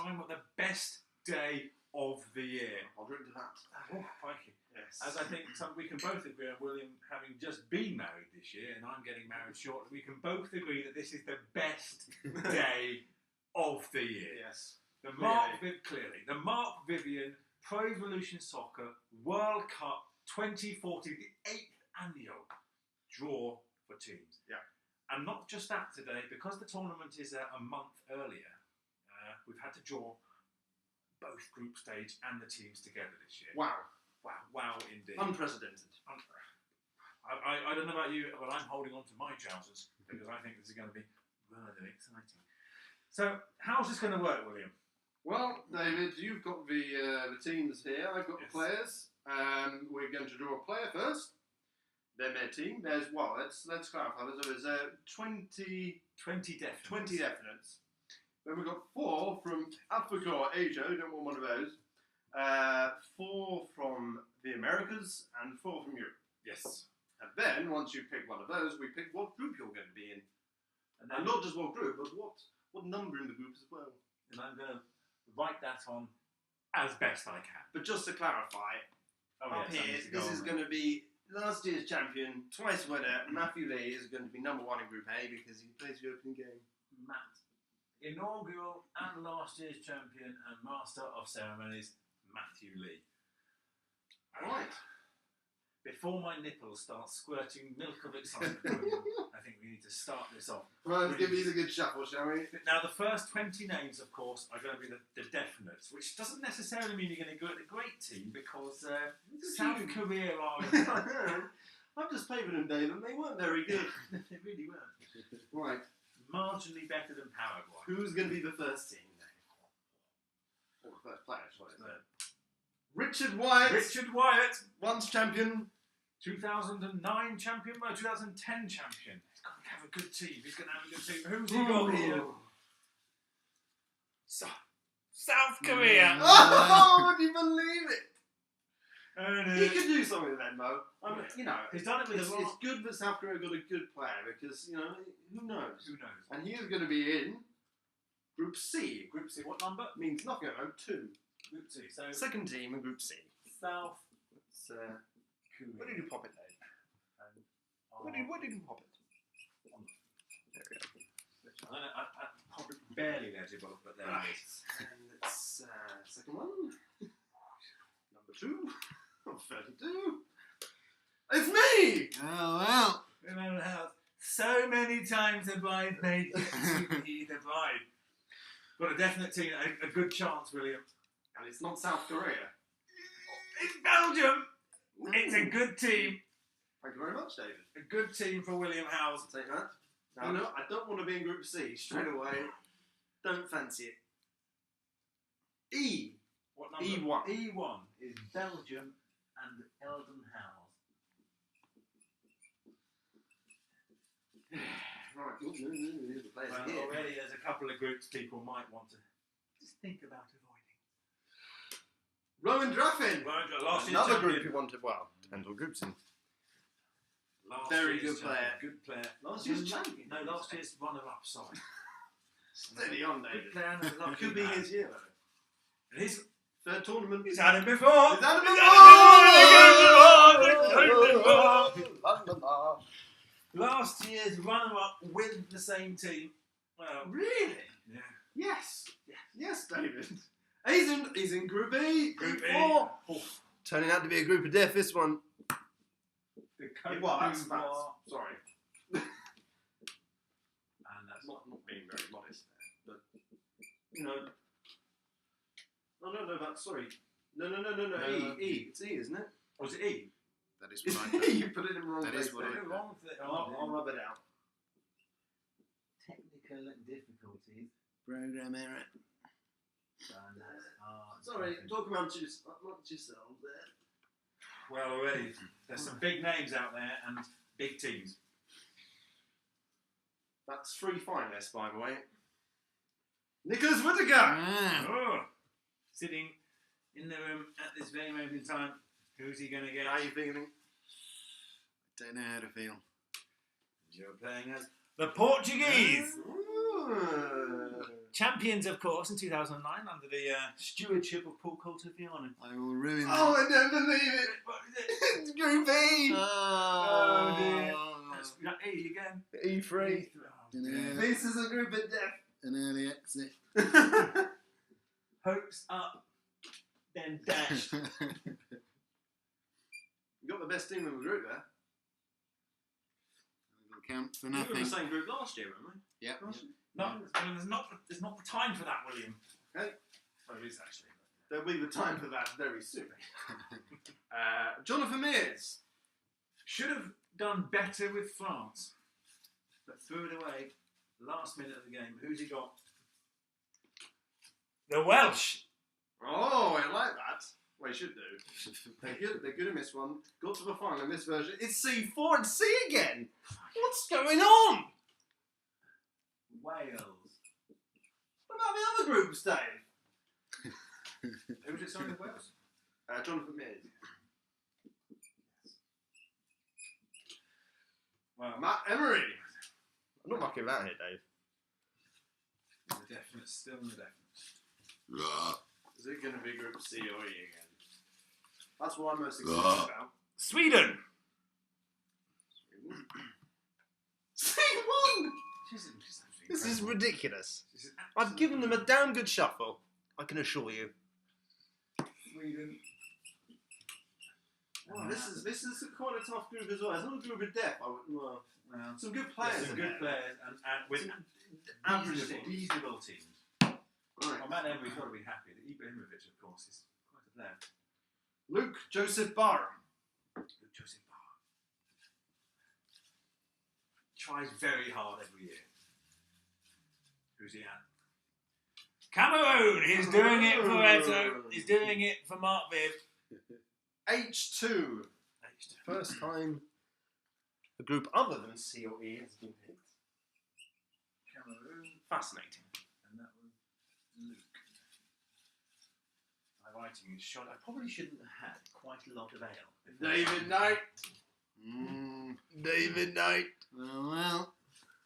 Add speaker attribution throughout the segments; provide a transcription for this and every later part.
Speaker 1: time of the best day of the year.
Speaker 2: I'll drink to that.
Speaker 1: Oh, crikey.
Speaker 2: Yes.
Speaker 1: As I think we can both agree on William having just been married this year, and I'm getting married shortly, we can both agree that this is the best day of the year.
Speaker 2: Yes.
Speaker 1: The Mark Vivian Pro Evolution Soccer World Cup 2040, the 8th annual draw for teams.
Speaker 2: Yeah.
Speaker 1: And not just that today, because the tournament is a month earlier, we've had to draw both group stage and the teams together this year.
Speaker 2: Wow.
Speaker 1: Wow, indeed.
Speaker 2: Unprecedented.
Speaker 1: I don't know about you, but I'm holding on to my trousers because I think this is going to be rather exciting. So, how's this going to work, William?
Speaker 2: Well, David, you've got the teams here. I've got
Speaker 1: Yes.
Speaker 2: the players. We're going to draw a player first. Then their team. Let's clarify. There's 20
Speaker 1: definites.
Speaker 2: 20 definites. Then we've got 4 from Africa or Asia. We don't want one of those. 4 from the Americas and 4 from Europe.
Speaker 1: Yes.
Speaker 2: And then, once you pick one of those, we pick what group you're going to be in. And not just what group, but what number in the group as well.
Speaker 1: And I'm going to write that on as best I can.
Speaker 2: But just to clarify, up here, this is going to be last year's champion, twice winner, Matthew Lee is going to be number 1 in Group A because he plays the opening game.
Speaker 1: Matt, inaugural and last year's champion and master of ceremonies, Matthew Lee.
Speaker 2: Right.
Speaker 1: Before my nipples start squirting milk of excitement, I think we need to start this off.
Speaker 2: Right, let's give these a good shuffle, shall we?
Speaker 1: Now, the first 20 names, of course, are going to be the definites, which doesn't necessarily mean you're going to go at a great team because South Korea are...
Speaker 2: I've just played with them, David, and they weren't very good.
Speaker 1: They really weren't.
Speaker 2: Right.
Speaker 1: Marginally better than Paraguay.
Speaker 2: Who's going to be the first team, then? Or the first player, shall I say? Richard Wyatt.
Speaker 1: Richard Wyatt.
Speaker 2: Once champion.
Speaker 1: 2009 champion, no, 2010 champion. He's going to have a good team. He's going to have a good team. Who's he got here? South Korea.
Speaker 2: Oh, would you believe it? He
Speaker 1: He
Speaker 2: could do something then, Mo. You know,
Speaker 1: he's done it with
Speaker 2: it's good that South Korea got a good player because, you know, who knows?
Speaker 1: Who knows?
Speaker 2: And he is going to be in Group C.
Speaker 1: Group C, what number?
Speaker 2: Means nothing at home, 2.
Speaker 1: Group C. So
Speaker 2: Second team in Group C.
Speaker 1: South
Speaker 2: Korea. Where did you pop it, Dave? Where did you pop it? There we go.
Speaker 1: I probably barely legible, but there it is.
Speaker 2: And it's second one. Number 2. 32. It's me!
Speaker 3: Oh, well.
Speaker 1: Remember how so many times the bridesmaid gets to be the bride. Got a definite team, a good chance, William.
Speaker 2: And it's not South Korea.
Speaker 1: It's Belgium! It's a good team.
Speaker 2: Thank you very much, David.
Speaker 1: A good team for William Howes.
Speaker 2: I'll take that. Now, no, I don't want to be in Group C straight away. Don't fancy it. E.
Speaker 1: What number?
Speaker 2: E1.
Speaker 1: E1 is Belgium and Eldon Howes.
Speaker 2: Right. Ooh, the players
Speaker 1: Well,
Speaker 2: here.
Speaker 1: already there's a couple of groups people might want to just think about avoiding.
Speaker 2: Rowan Draffin.
Speaker 1: Last year's
Speaker 2: Another
Speaker 1: champion.
Speaker 2: group you wanted. Well, depends what group's in.
Speaker 1: Last
Speaker 2: Very
Speaker 1: year's
Speaker 2: good player.
Speaker 1: champion, Good player.
Speaker 2: Last year's champion.
Speaker 1: No, last year's runner-up, sorry.
Speaker 2: Steady on,
Speaker 1: Good
Speaker 2: David.
Speaker 1: player and a lucky
Speaker 2: Could be
Speaker 1: man.
Speaker 2: his year, though.
Speaker 1: And his
Speaker 2: Third tournament.
Speaker 1: He's had it before.
Speaker 2: He's had it before.
Speaker 1: Last year's runner-up with the same team. Well,
Speaker 2: Really?
Speaker 1: yeah.
Speaker 2: Yes. Yes, David. He's in Group E.
Speaker 1: Group
Speaker 2: E4.
Speaker 1: E. Oh.
Speaker 2: Turning out to be a group of death, this one.
Speaker 1: The Cote
Speaker 2: Well, that's
Speaker 1: d'Ivoire.
Speaker 2: sorry.
Speaker 1: And that's
Speaker 2: Not being very modest there, but you know. Oh no, that's sorry. No. E. It's E, isn't it?
Speaker 1: Was it E?
Speaker 3: That is what I done.
Speaker 2: You put it in the wrong
Speaker 3: That
Speaker 2: place.
Speaker 3: is what
Speaker 2: there.
Speaker 3: I-
Speaker 1: Wrong thing.
Speaker 2: I'll rub it out.
Speaker 1: Technical difficulties.
Speaker 3: Program error.
Speaker 2: Sorry, talk amongst yourselves there.
Speaker 1: Well, already there's some big names out there and big teams.
Speaker 2: That's 3 finalists, by the way. Nicholas Whittaker!
Speaker 3: Ah.
Speaker 1: Oh, sitting in the room at this very moment in time. Who's he going to get?
Speaker 2: How are you feeling?
Speaker 3: Don't know how to feel.
Speaker 1: You're playing as the Portuguese.
Speaker 2: Ooh.
Speaker 1: Champions, of course, in 2009 under the stewardship of Paul Coltaviano.
Speaker 3: I will ruin
Speaker 2: Oh,
Speaker 3: that.
Speaker 2: I don't believe it.
Speaker 1: What is it?
Speaker 2: It's Group E.
Speaker 1: Oh, dear. That's E again.
Speaker 2: E3.
Speaker 3: Yeah.
Speaker 2: This is a group of death.
Speaker 3: An early exit.
Speaker 1: Hopes up, then dashed.
Speaker 2: You got the best team in the group there.
Speaker 3: It'll count for
Speaker 2: We were in
Speaker 3: nothing.
Speaker 2: the same group last year, weren't we?
Speaker 3: Yeah.
Speaker 1: No, there's not the time for that, William.
Speaker 2: Okay.
Speaker 1: Well, it is actually.
Speaker 2: There'll be the time for that very soon. Jonathan Mears.
Speaker 1: Should have done better with France, but threw it away last minute of the game. Who's he got? The Welsh.
Speaker 2: Oh, I like that. Well, you should do. They're good in this one. Got to the final in this version. It's C4 and C again. What's going on?
Speaker 1: Wales.
Speaker 2: What about the other groups, Dave?
Speaker 1: Who was it? Sorry, Wales.
Speaker 2: Jonathan Mears.
Speaker 1: Well,
Speaker 2: Matt Emery. I'm not mucking about here, Dave.
Speaker 1: the definite, still in the definite.
Speaker 2: Is it going to be Group C or E again? That's what I'm most excited about.
Speaker 1: Sweden.
Speaker 2: C1! This is ridiculous. I've given them a damn good shuffle, I can assure you.
Speaker 1: Sweden.
Speaker 2: Wow, this is quite a tough group as well. It's not a group of death. Well,
Speaker 1: Well,
Speaker 2: some good players.
Speaker 1: some
Speaker 2: in
Speaker 1: good
Speaker 2: there.
Speaker 1: players and with
Speaker 2: average
Speaker 1: reasonable teams.
Speaker 2: Right.
Speaker 1: Well, Matt Emery's got to be happy. That Ibrahimovic, of course, is quite a player.
Speaker 2: Luke Joseph Barham.
Speaker 1: Joseph Barr tries very hard every year. Who's he at? Cameroon! He's doing it for Eto. He's doing it for Mark Viv.
Speaker 2: H2. First time a group other than C or E has been picked.
Speaker 1: Cameroon.
Speaker 2: Fascinating.
Speaker 1: And that was Luke. My writing is short. I probably shouldn't have had quite a lot of ale.
Speaker 2: David Knight.
Speaker 3: David Knight. Well.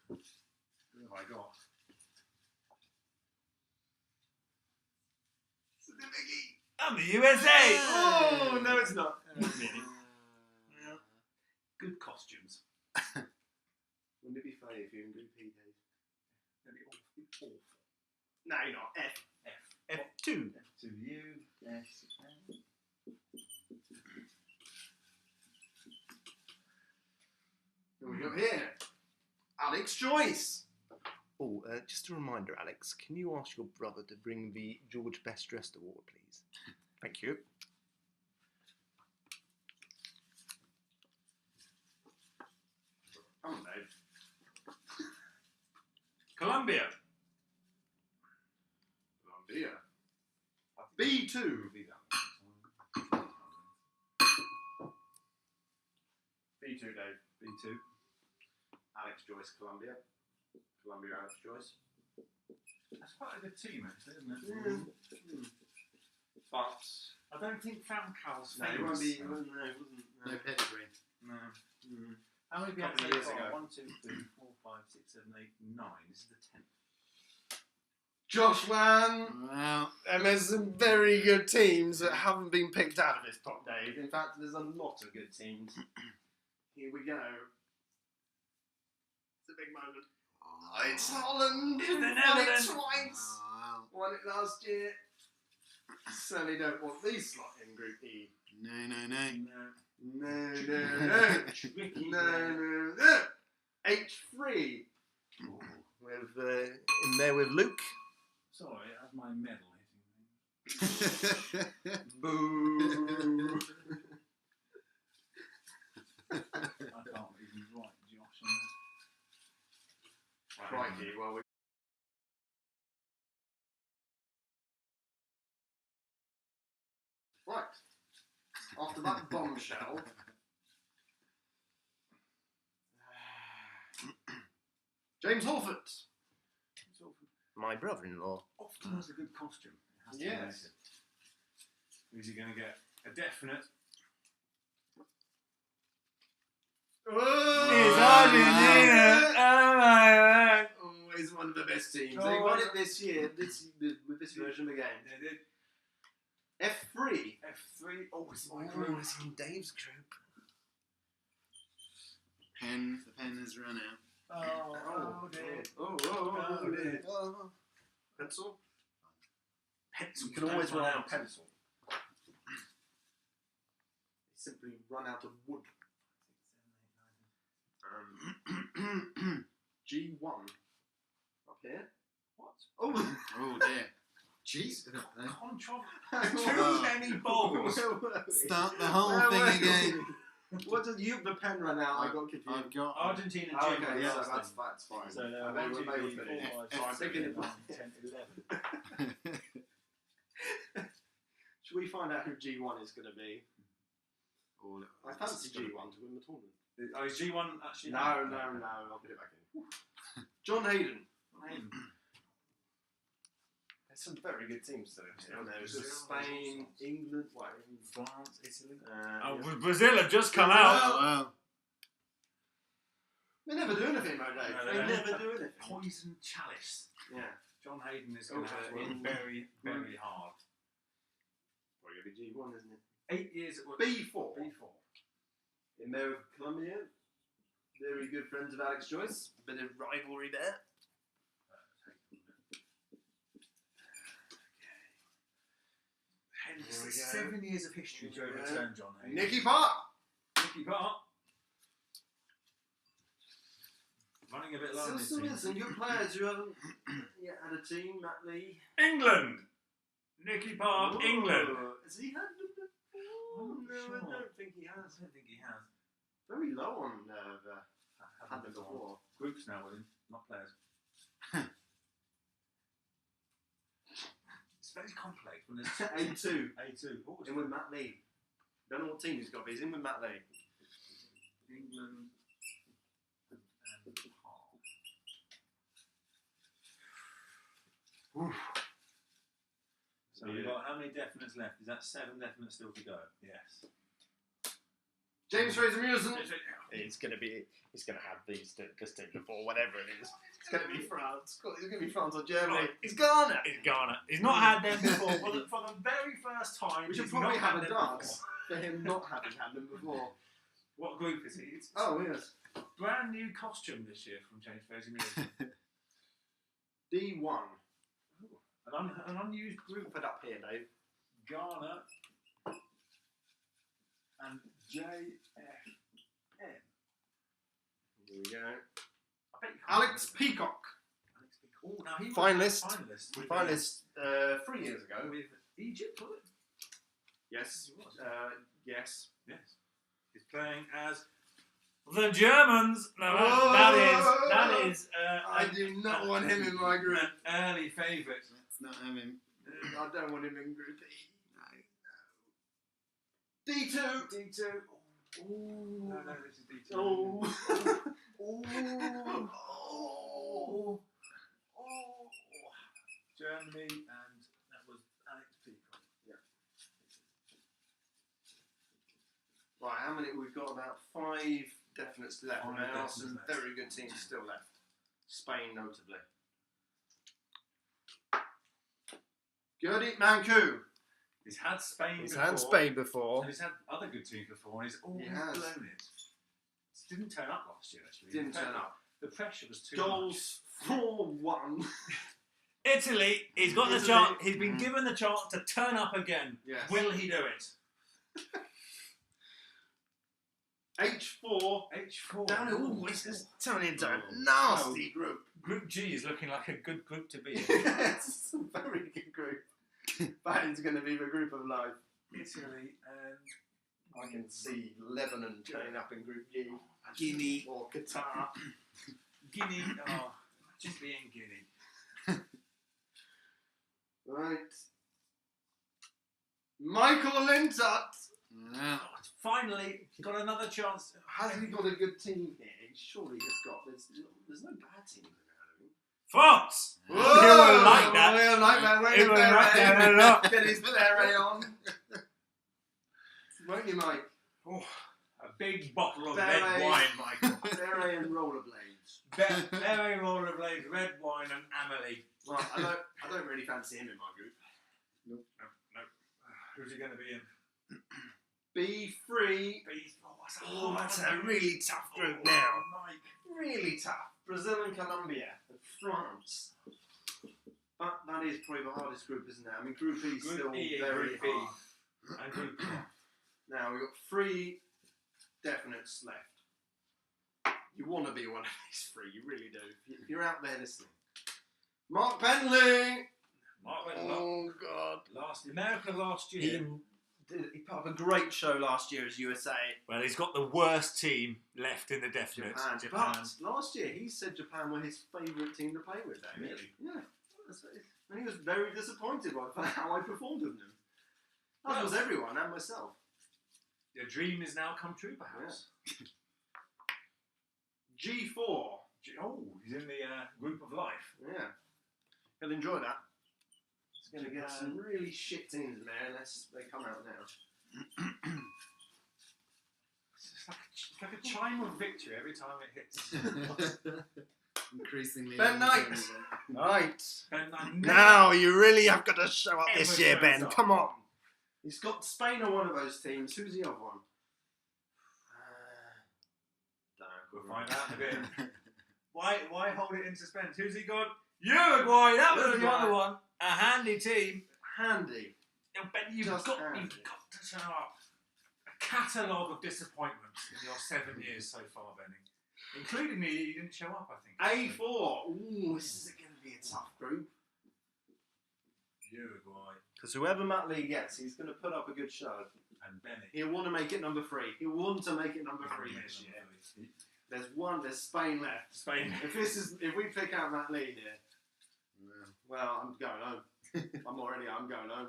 Speaker 1: Who have I got? I'm the USA!
Speaker 2: Oh, no, it's not.
Speaker 1: Yeah. Good costumes.
Speaker 2: Wouldn't it be funny if you in Group E, Dave?
Speaker 1: That'd be awful.
Speaker 2: No, you're not. F.
Speaker 1: F2. F2 you. Yes.
Speaker 2: What we got here? Alex Joyce. Oh, just a reminder, Alex, can you ask your brother to bring the George Best Dressed Award, please? Thank you. Come on, Dave.
Speaker 1: Colombia.
Speaker 2: Colombia. B2. B2, Dave.
Speaker 1: B2.
Speaker 2: Alex Joyce, Colombia. Colombia, Alex Joyce.
Speaker 1: That's quite a good team, actually, isn't it?
Speaker 2: But
Speaker 1: I don't think Falcao's
Speaker 2: no, it
Speaker 1: famous.
Speaker 2: won't be.
Speaker 1: so-
Speaker 2: It wasn't, no, it wasn't.
Speaker 3: No pedigree.
Speaker 1: No. How many have you had
Speaker 2: Couple
Speaker 1: so
Speaker 2: of years
Speaker 1: far?
Speaker 2: ago.
Speaker 1: 1, 2, 3, 4, 5, 6, 7, 8, 9. This is the 10th.
Speaker 2: Josh Wan.
Speaker 3: Well.
Speaker 2: And there's some very good teams that haven't been picked out of this top, Dave. In fact, there's a lot of good teams. Here we go. It's a big moment. Oh, it's Holland.
Speaker 1: It's the
Speaker 2: Won it
Speaker 1: Netherlands.
Speaker 2: twice.
Speaker 3: Wow.
Speaker 2: Won it last year. Certainly don't want these slot in Group E.
Speaker 3: No.
Speaker 2: No.
Speaker 1: Tricky.
Speaker 2: No. H3. With in there with Luke.
Speaker 1: Sorry, that's my medal hitting me.
Speaker 2: Boo.
Speaker 1: I can't even write Josh on that.
Speaker 2: Crikey, well, we right. After that bombshell, James Horford, my brother-in-law.
Speaker 1: Often has a good costume. It has to be
Speaker 2: Yes.
Speaker 1: noted. Who's he going to get? A definite.
Speaker 2: Oh,
Speaker 1: It's Argentina! Oh my God!
Speaker 2: Always one of the best best teams.
Speaker 1: Oh,
Speaker 2: They won
Speaker 1: yeah.
Speaker 2: it this year with this version of the game.
Speaker 1: They did.
Speaker 2: F3.
Speaker 1: F3. Oh, it's my
Speaker 3: Oh,
Speaker 1: group.
Speaker 3: it's in Dave's group. Pen. The pen has run out.
Speaker 1: Oh, dear.
Speaker 2: Oh,
Speaker 1: Oh, dear.
Speaker 3: Oh.
Speaker 2: Pencil.
Speaker 1: Pencils
Speaker 2: You can always
Speaker 1: don't
Speaker 2: run
Speaker 1: run
Speaker 2: out of pencil. Simply run out of wood. G1. Up here. What? Oh!
Speaker 3: Oh dear. Jeez.
Speaker 1: Too many balls.
Speaker 3: Start the whole
Speaker 2: Where
Speaker 3: thing
Speaker 2: were
Speaker 3: again.
Speaker 2: What did you? The pen ran out. I got confused.
Speaker 3: I've got.
Speaker 1: Argentina,
Speaker 2: Oh,
Speaker 1: Jim.
Speaker 2: okay,
Speaker 1: was
Speaker 2: yeah,
Speaker 1: last
Speaker 2: that's
Speaker 1: thing.
Speaker 2: fine.
Speaker 1: So
Speaker 2: they
Speaker 1: 1, 2,
Speaker 2: were
Speaker 1: 3, 4,
Speaker 2: finished.
Speaker 1: 5,
Speaker 2: So I'm
Speaker 1: 6,
Speaker 2: thinking
Speaker 1: 7, 8, 9,
Speaker 2: it
Speaker 1: 10, 11.
Speaker 2: Should we find out who G1 is going to be?
Speaker 3: All
Speaker 2: I fancy G1 to win the tournament.
Speaker 1: Oh, is G1 actually?
Speaker 2: No. I'll put it back in. John Hayden. There's some very good teams though. There's Spain, England,
Speaker 1: France, Italy.
Speaker 2: yeah.
Speaker 1: Brazil have just come
Speaker 3: Oh,
Speaker 1: out.
Speaker 3: wow.
Speaker 2: They never do anything, mate.
Speaker 1: No,
Speaker 2: They
Speaker 1: no.
Speaker 2: never do anything.
Speaker 1: Poison Chalice.
Speaker 2: Yeah.
Speaker 1: John Hayden is going to have to work
Speaker 2: in-
Speaker 1: very, very hard.
Speaker 2: Probably going to be G1, isn't it?
Speaker 1: 8 years at work.
Speaker 2: B4.
Speaker 1: B4.
Speaker 2: In there with Colombia. Very good friends of Alex Joyce. Bit of rivalry there.
Speaker 1: Hence
Speaker 2: There we
Speaker 1: the
Speaker 2: go.
Speaker 1: 7 years of history to
Speaker 2: There we go.
Speaker 1: overturn John Hayden.
Speaker 2: Nicky Park.
Speaker 1: Nicky Park. Running a bit low.
Speaker 2: Still
Speaker 1: this
Speaker 2: some
Speaker 1: season.
Speaker 2: good players who haven't yet had a team. Matt Lee.
Speaker 1: England. Nicky Park,
Speaker 2: Ooh.
Speaker 1: England.
Speaker 2: Has he had them before?
Speaker 1: I'm not
Speaker 2: No,
Speaker 1: sure.
Speaker 2: I don't think he has.
Speaker 1: I don't think he has.
Speaker 2: Very low on had them
Speaker 1: before.
Speaker 2: before.
Speaker 1: Groups now with him, not players. It's very complex when there's
Speaker 2: A2.
Speaker 1: A2. Oh, it's
Speaker 2: In with Matt Lee. Don't know what team he's got, but he's in with Matt Lee.
Speaker 1: England and Park. So we've got how many definites left? Is that 7 definites still to go? Yes.
Speaker 2: James Fraser Mewson.
Speaker 4: He's going to have these distinct before whatever it is.
Speaker 2: It's going to be France. It's going to be France or Germany.
Speaker 1: Oh,
Speaker 2: It's Ghana.
Speaker 1: It's Ghana. He's not had them before. For the very first time,
Speaker 2: We should
Speaker 1: he's
Speaker 2: probably
Speaker 1: not
Speaker 2: have
Speaker 1: had
Speaker 2: a
Speaker 1: them
Speaker 2: dance
Speaker 1: before.
Speaker 2: for him not having had them before.
Speaker 1: What group is he? It's
Speaker 2: Oh, yes.
Speaker 1: brand new costume this year from James Fraser Mewson.
Speaker 2: D1.
Speaker 1: An unused group.
Speaker 2: Put up here, Dave.
Speaker 1: Ghana and JFN.
Speaker 2: Here we go.
Speaker 1: I bet you can't
Speaker 2: Alex
Speaker 1: remember.
Speaker 2: Peacock.
Speaker 1: Alex Peacock. Oh, now he was
Speaker 2: Finalist.
Speaker 1: finalist. With,
Speaker 2: Finalist 3 years ago.
Speaker 1: with Egypt, was it?
Speaker 2: Yes.
Speaker 1: He was.
Speaker 2: Yes.
Speaker 1: Yes. He's playing as the Germans. No,
Speaker 2: Oh!
Speaker 1: that is
Speaker 2: I do not want him in my group.
Speaker 1: an early favourite.
Speaker 3: Let's not have him.
Speaker 2: I don't want him in group
Speaker 3: No.
Speaker 2: E. D2.
Speaker 1: D2.
Speaker 2: Ooh.
Speaker 1: No, this is D2.
Speaker 2: Oh.
Speaker 1: Oh. Oh. Oh. Germany, and that was Alex Peacock.
Speaker 2: Right, how many? We've got about 5 definites left. And there are some very good teams still left. Spain, notably. Gurdy Mancu.
Speaker 1: He's had Spain
Speaker 4: He's
Speaker 1: before.
Speaker 4: had Spain before.
Speaker 1: And he's had other good teams before, and he's always
Speaker 2: has.
Speaker 1: blown it. Didn't turn up last year, actually.
Speaker 2: Didn't turn up.
Speaker 1: The pressure was too
Speaker 2: Goals 4-1.
Speaker 1: much. Italy, he's got the
Speaker 2: Italy.
Speaker 1: chance. He's been given the chance to turn up again.
Speaker 2: Yes.
Speaker 1: Will he do it?
Speaker 2: H4.
Speaker 1: H4.
Speaker 2: Down.
Speaker 1: Ooh,
Speaker 2: Ooh,
Speaker 4: This is turning into a
Speaker 2: nasty
Speaker 4: nasty.
Speaker 2: group.
Speaker 1: Group G is looking like a good group to be in.
Speaker 2: It's a very good group. That is going to be the group of life.
Speaker 1: Italy and
Speaker 2: I can see Lebanon turning up in Group G.
Speaker 3: Guinea.
Speaker 2: Or Qatar.
Speaker 1: Guinea. Oh, just being Guinea.
Speaker 2: Right. Michael Lintott.
Speaker 3: Yeah.
Speaker 1: Oh, finally, got another chance.
Speaker 2: Has he got a good team here? He's surely just got. There's no bad team in
Speaker 1: France!
Speaker 2: there.
Speaker 1: He will like that.
Speaker 2: He will like that.
Speaker 1: He will like that a lot.
Speaker 2: Get his beret on. Won't you, Mike?
Speaker 1: Oh, a big bottle of
Speaker 2: Beret.
Speaker 1: red wine, Michael.
Speaker 2: Beret and rollerblades.
Speaker 1: Berry rollerblades, red wine, Simon and Amelie.
Speaker 2: Well, I don't really fancy him in my group.
Speaker 1: No. Who's he going to be in?
Speaker 2: B3.
Speaker 4: Oh, that's a really tough group
Speaker 1: Oh,
Speaker 4: now.
Speaker 1: Mike.
Speaker 2: Really tough. Brazil and Colombia and France. That is probably the hardest group, isn't it? I mean, Group E is
Speaker 1: Group
Speaker 2: still
Speaker 1: E and
Speaker 2: very
Speaker 1: Group B.
Speaker 2: hard.
Speaker 1: And Group E.
Speaker 2: Now, we've got 3 definites left. You want to be one of these 3, you really do. If you're out there listening. Mark Bentley!
Speaker 1: Mark went
Speaker 3: Oh, God.
Speaker 1: America last year.
Speaker 2: He put up a great show last year as USA.
Speaker 1: Well, he's got the worst team left in the definite.
Speaker 2: Japan. But last year he said Japan were his favourite team to play with. David.
Speaker 1: Really?
Speaker 2: Yeah. And he was very disappointed by how I performed with them. That was everyone and myself.
Speaker 1: Your dream is now come true, perhaps.
Speaker 2: G4.
Speaker 1: Oh, he's in the group of life.
Speaker 2: Yeah. He'll enjoy that. It's going to get some really shit teams in there unless they come out now.
Speaker 1: It's like a chime of victory every time it hits.
Speaker 3: Increasingly.
Speaker 2: Ben Knight.
Speaker 4: Right.
Speaker 1: And I never-
Speaker 4: Now you really have got to show up this
Speaker 1: Ever
Speaker 4: year,
Speaker 1: shows
Speaker 4: Ben.
Speaker 1: up.
Speaker 4: Come on.
Speaker 2: He's got Spain on one of those teams. Who's the other one?
Speaker 1: We'll find out in a bit. Why hold it in suspense? Who's he got? Uruguay. That was the
Speaker 2: Uruguay.
Speaker 1: other one. A handy team.
Speaker 2: Handy.
Speaker 1: Ben, you've
Speaker 2: Just
Speaker 1: got
Speaker 2: handy.
Speaker 1: to show up. A catalogue of disappointments in your 7 years so far, Benny. Including me, you didn't show up, I think.
Speaker 2: A4. Ooh, this is going to be a tough group.
Speaker 1: Uruguay
Speaker 2: Because whoever Matt Lee gets, he's going to put up a good show.
Speaker 1: and Benny.
Speaker 2: He'll want to make it number 3. He'll want to make it number 3 this year. There's Spain left.
Speaker 1: Spain.
Speaker 2: If we pick out Matt Lee here, well, I'm going home. I'm going home.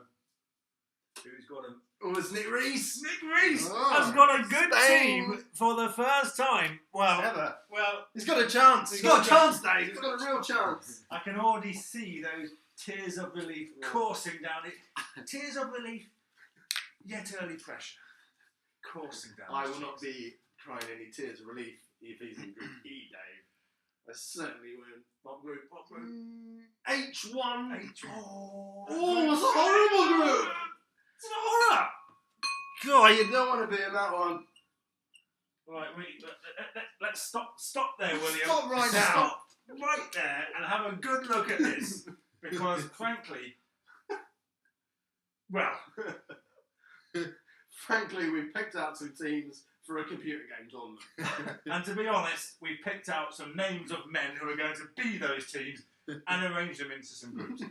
Speaker 1: Who's got him?
Speaker 2: Oh, it's Nick Reese.
Speaker 1: Nick Reese
Speaker 3: Oh,
Speaker 1: has got a good
Speaker 3: Spain.
Speaker 1: team for the first time. Well,
Speaker 2: Ever.
Speaker 1: well,
Speaker 2: He's got a chance. He's got a chance, Dave. He's got a real chance.
Speaker 1: I can already see those tears of relief coursing down it. Tears of relief, yet early pressure coursing down.
Speaker 2: I
Speaker 1: his
Speaker 2: will not
Speaker 1: cheeks.
Speaker 2: be crying any tears of relief if he's in Group E, Dave. I certainly won't.
Speaker 1: What group? What group?
Speaker 2: H1.
Speaker 1: Oh,
Speaker 2: Oh, it's a horrible group.
Speaker 1: It's an horror.
Speaker 2: God, you don't want to be in that one.
Speaker 1: Right, let's stop there, William.
Speaker 2: Stop right now.
Speaker 1: Stop right there and have a good look at this. Because, frankly, well,
Speaker 2: Frankly, we picked out some teams for a computer game tournament.
Speaker 1: and to be honest, we picked out some names of men who are going to be those teams and arranged them into some groups.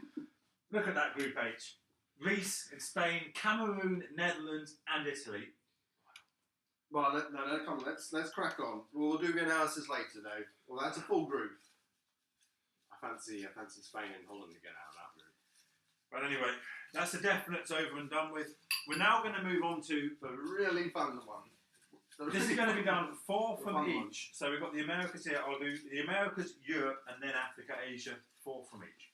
Speaker 1: Look at that Group H. Greece in Spain, Cameroon, Netherlands, and Italy.
Speaker 2: Well, no, come on, let's crack on. We'll do the analysis later, though. Well, that's a full group. I fancy Spain and Holland to get out of that group.
Speaker 1: But anyway, that's the definites over and done with. We're now going to move on to.
Speaker 2: The really fun one.
Speaker 1: This is going to be done 4
Speaker 2: The
Speaker 1: from
Speaker 2: fun
Speaker 1: each.
Speaker 2: one.
Speaker 1: So we've got the Americas here. I'll do the Americas, Europe, and then Africa, Asia. 4 from each.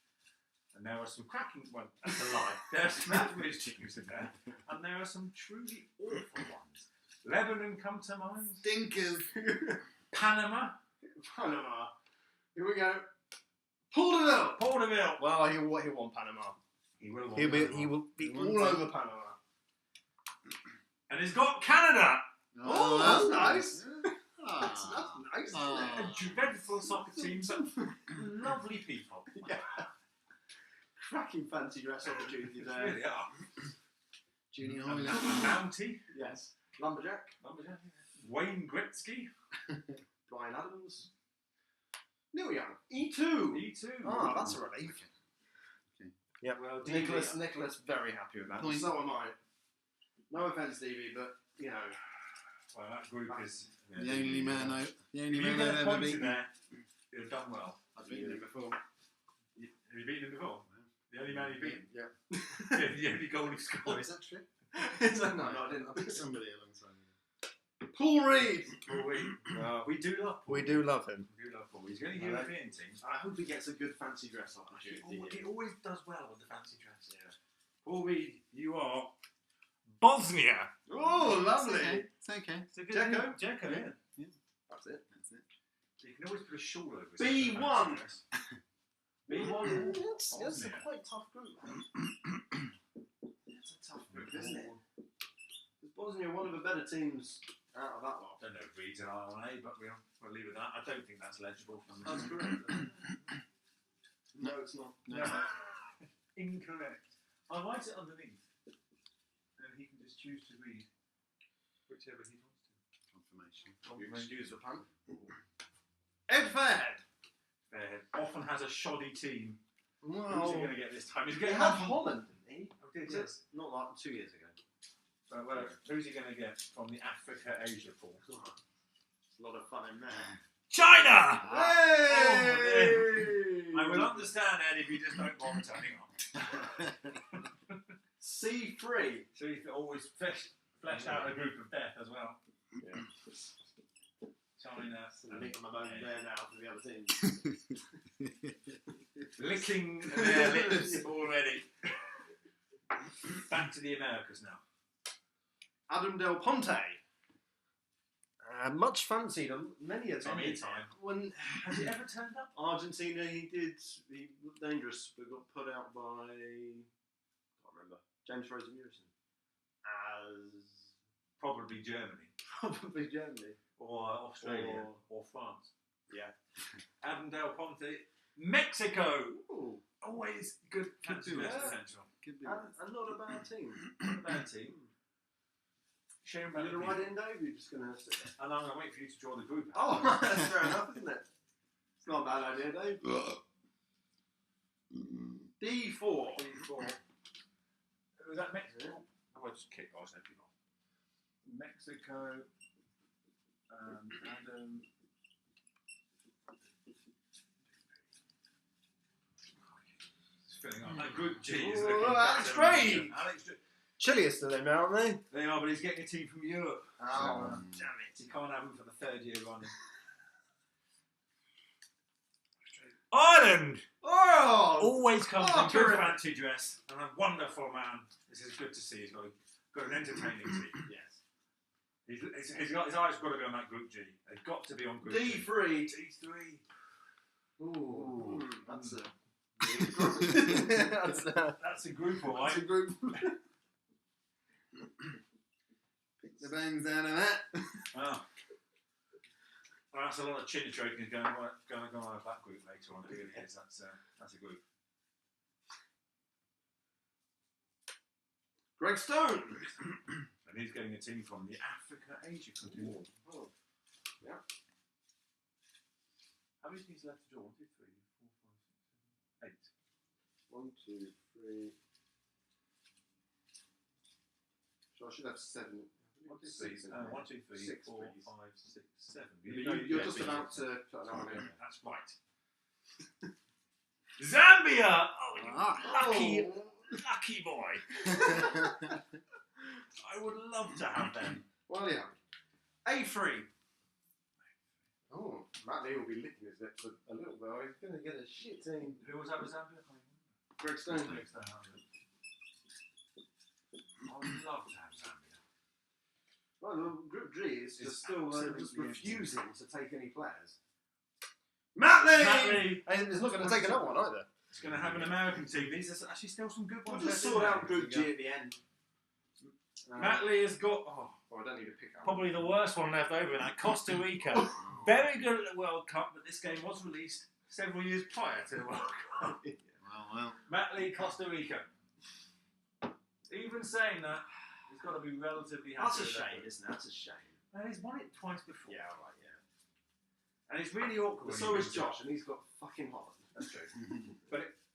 Speaker 1: And there are some cracking. Well, that's a lie. There are some average teams in there, and there are some truly awful ones. Lebanon come to mind.
Speaker 3: Stinkers.
Speaker 1: Panama.
Speaker 2: Panama. Here we go. Portugal.
Speaker 1: Porterville.
Speaker 4: Well, he'll want Panama.
Speaker 1: He will. want
Speaker 4: He
Speaker 1: Panama.
Speaker 4: will be
Speaker 2: All over Panama.
Speaker 1: And he's got Canada.
Speaker 2: Oh, that's nice.
Speaker 3: Ah.
Speaker 2: That's nice.
Speaker 3: Ah.
Speaker 1: A dreadful soccer team, but lovely people.
Speaker 2: Yeah. Cracking fancy dress opportunity
Speaker 1: They
Speaker 2: there.
Speaker 1: really are.
Speaker 3: Junior
Speaker 1: And
Speaker 3: Hoyland.
Speaker 1: Mountie.
Speaker 2: Yes. Lumberjack.
Speaker 1: Wayne Gretzky.
Speaker 2: Brian Adams. Neil Young. E2.
Speaker 1: E2.
Speaker 4: Oh, that's a relief.
Speaker 1: Yep. Well,
Speaker 2: Nicholas, very happy with that.
Speaker 3: Point.
Speaker 2: So am I. No offence, Stevie, but you know.
Speaker 1: Well, that group is.
Speaker 3: The only man I, the
Speaker 1: If
Speaker 3: only
Speaker 1: you
Speaker 3: man
Speaker 1: get
Speaker 3: I've
Speaker 1: a
Speaker 3: ever
Speaker 1: point in
Speaker 3: beaten.
Speaker 1: there, you've done well.
Speaker 2: I've beaten him before.
Speaker 1: Have you beaten him before? The only man you've beaten?
Speaker 2: Yeah.
Speaker 1: The only goal he
Speaker 3: Oh,
Speaker 1: scored.
Speaker 3: is that true?
Speaker 2: No, I didn't. I beat
Speaker 3: Somebody alongside me.
Speaker 2: Paul Reed.
Speaker 1: We do love Paul.
Speaker 4: We do love him.
Speaker 1: We do love Paul. He's going to European teams.
Speaker 2: I hope he gets a good fancy dress opportunity.
Speaker 1: He always does well with the fancy dress. Yeah. Paul Reed, you are Bosnia.
Speaker 2: Oh, lovely.
Speaker 3: It's okay.
Speaker 1: It's a good
Speaker 2: Dzeko?
Speaker 1: Dzeko, yeah.
Speaker 2: That's it.
Speaker 3: That's it.
Speaker 1: So you can always put a shawl over his
Speaker 2: B1.
Speaker 1: fancy dress. B1.
Speaker 2: That's a
Speaker 1: Bosnia.
Speaker 2: quite tough group. It's a tough group, isn't it? Is Bosnia one of the better teams out of that lot?
Speaker 1: I don't know if Reed's an RNA, but we'll leave it at that. I don't think that's legible from
Speaker 2: That's
Speaker 1: this.
Speaker 2: correct. No, it's not.
Speaker 3: No.
Speaker 1: Incorrect. I'll write it underneath. And he can just choose to read whichever he wants to.
Speaker 3: Confirmation.
Speaker 2: Excuse the pun. Ed Fairhead.
Speaker 1: Fairhead often has a shoddy team. Who's
Speaker 2: Well,
Speaker 1: he going to get this time? He's
Speaker 2: he
Speaker 1: getting
Speaker 2: had
Speaker 1: one from...
Speaker 2: Holland, didn't he?
Speaker 1: Oh, did
Speaker 2: Was
Speaker 1: he?
Speaker 2: it? Not like 2 years ago.
Speaker 1: Well, who's he going to get from the Africa-Asia pool?
Speaker 2: It's a lot of fun in there.
Speaker 1: China!
Speaker 2: Hey!
Speaker 1: I will understand, Ed, if you just don't bother turning on.
Speaker 2: C3.
Speaker 1: So he's always fleshed out a group of death as well.
Speaker 2: Yeah.
Speaker 1: China.
Speaker 2: Licking my bone there now for the other team.
Speaker 1: Licking their lips already. Back to the Americas now.
Speaker 2: Adam Del Ponte. Much fancied many a time.
Speaker 1: Many a time.
Speaker 2: When
Speaker 1: Has he ever turned up?
Speaker 2: Argentina, he looked dangerous, but got put out by, I can't remember, James Fraser Mewison. As
Speaker 1: Probably Germany.
Speaker 2: probably Germany.
Speaker 1: Or Australia. Or France.
Speaker 2: Yeah.
Speaker 1: Adam Del Ponte. Mexico!
Speaker 2: Ooh,
Speaker 1: Always good fancy
Speaker 3: be
Speaker 1: dress
Speaker 2: worse.
Speaker 1: potential.
Speaker 3: Could be.
Speaker 2: and not a bad team.
Speaker 1: Bad team. Sharon
Speaker 2: Are you going to
Speaker 1: Bradley.
Speaker 2: write it in, Dave? Or are you just going to sit there?
Speaker 1: And I'm going to wait for you to draw the group out.
Speaker 2: Oh, that's fair enough, isn't it? It's not a bad idea, Dave. D4.
Speaker 1: Was that Mexico? Oh, I just kick off people. Mexico. Adam. It's filling up. That group G is looking
Speaker 2: Oh, Alex
Speaker 1: better than
Speaker 2: Gray.
Speaker 1: Alex Gray.
Speaker 2: Chile are still in there, aren't they?
Speaker 1: They are, but he's getting a team from Europe.
Speaker 2: Oh,
Speaker 1: Damn it. He can't have them for the third year running. Ireland!
Speaker 2: Oh!
Speaker 1: Always comes
Speaker 2: Oh,
Speaker 1: in good
Speaker 2: terrific.
Speaker 1: fancy dress and a wonderful man. This is good to see. He's got an entertaining team.
Speaker 2: Yes.
Speaker 1: His eyes got to be on that Group G. They've got to be on Group G.
Speaker 2: D3.
Speaker 1: D3.
Speaker 2: Ooh. That's a...
Speaker 1: That's a group, all
Speaker 3: That's a
Speaker 1: right.
Speaker 3: group. Pick the bones out of that.
Speaker 1: Oh. Well, that's a lot of chin choking going on with that group later on. It really is. That's a group.
Speaker 2: Greg Stone.
Speaker 1: And he's getting a team from the Africa-Asia continent.
Speaker 2: Oh. Yeah.
Speaker 1: How many teams left to draw? 1, 2, 3, 4, 5, 6, 7, 8.
Speaker 2: 1, 2, 3. So I should have 7.
Speaker 1: 1, 2, 3,
Speaker 2: 6,
Speaker 1: 4,
Speaker 2: please.
Speaker 1: 5, 6, 7.
Speaker 2: You're just about to put an arm in.
Speaker 1: That's right. Zambia! Oh, you
Speaker 3: Ah.
Speaker 1: lucky boy. I would love to have them.
Speaker 2: Well, yeah. A3. Oh, Matt Lee will be licking his lips a little bit. He's going to get a shit team.
Speaker 1: Who was that with Zambia?
Speaker 2: Greg Stone.
Speaker 1: I would love to have Zambia.
Speaker 2: Well, the Group G is
Speaker 1: It's
Speaker 2: just still
Speaker 1: absolutely
Speaker 2: just refusing to take any players.
Speaker 1: Matt
Speaker 2: Matt Lee!
Speaker 1: Lee!
Speaker 2: And it's not going to take another one either.
Speaker 1: It's going to have an American team. These are actually still some good
Speaker 2: We'll
Speaker 1: ones.
Speaker 2: just
Speaker 1: left,
Speaker 2: sort
Speaker 1: isn't
Speaker 2: out
Speaker 1: there?
Speaker 2: Group G at the end.
Speaker 1: Matt Lee has got
Speaker 2: Oh, I don't need to pick up.
Speaker 1: probably the worst one left over in that Costa Rica. Very good at the World Cup, but this game was released several years prior to the World Cup.
Speaker 3: Well.
Speaker 1: Matt Lee, Costa Rica. Even saying that, he's got to be relatively happy.
Speaker 2: That's a
Speaker 1: with that.
Speaker 2: shame, isn't it? That's a shame.
Speaker 1: And he's won it twice before.
Speaker 2: Yeah, right, yeah.
Speaker 1: And it's really awkward.
Speaker 2: But
Speaker 1: when
Speaker 2: so
Speaker 1: he
Speaker 2: is
Speaker 1: wins
Speaker 2: Josh, and he's got fucking Holland.
Speaker 1: That's true.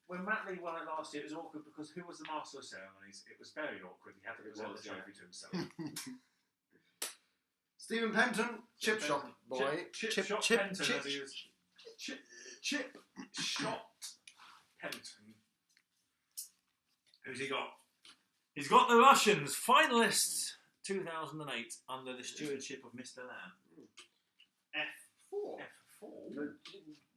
Speaker 1: When Matt Lee won it last year, it was awkward because who was the master of ceremonies? It was very awkward. He had to
Speaker 2: It
Speaker 1: present
Speaker 2: was,
Speaker 1: the trophy to himself.
Speaker 2: Stephen Penton, chip shot boy.
Speaker 1: Chip shot Penton, as he is. Chip shot Penton. Who's he got? He's got the Russians, finalists 2008, under the stewardship of Mr. Lamb.
Speaker 2: F4.
Speaker 1: F4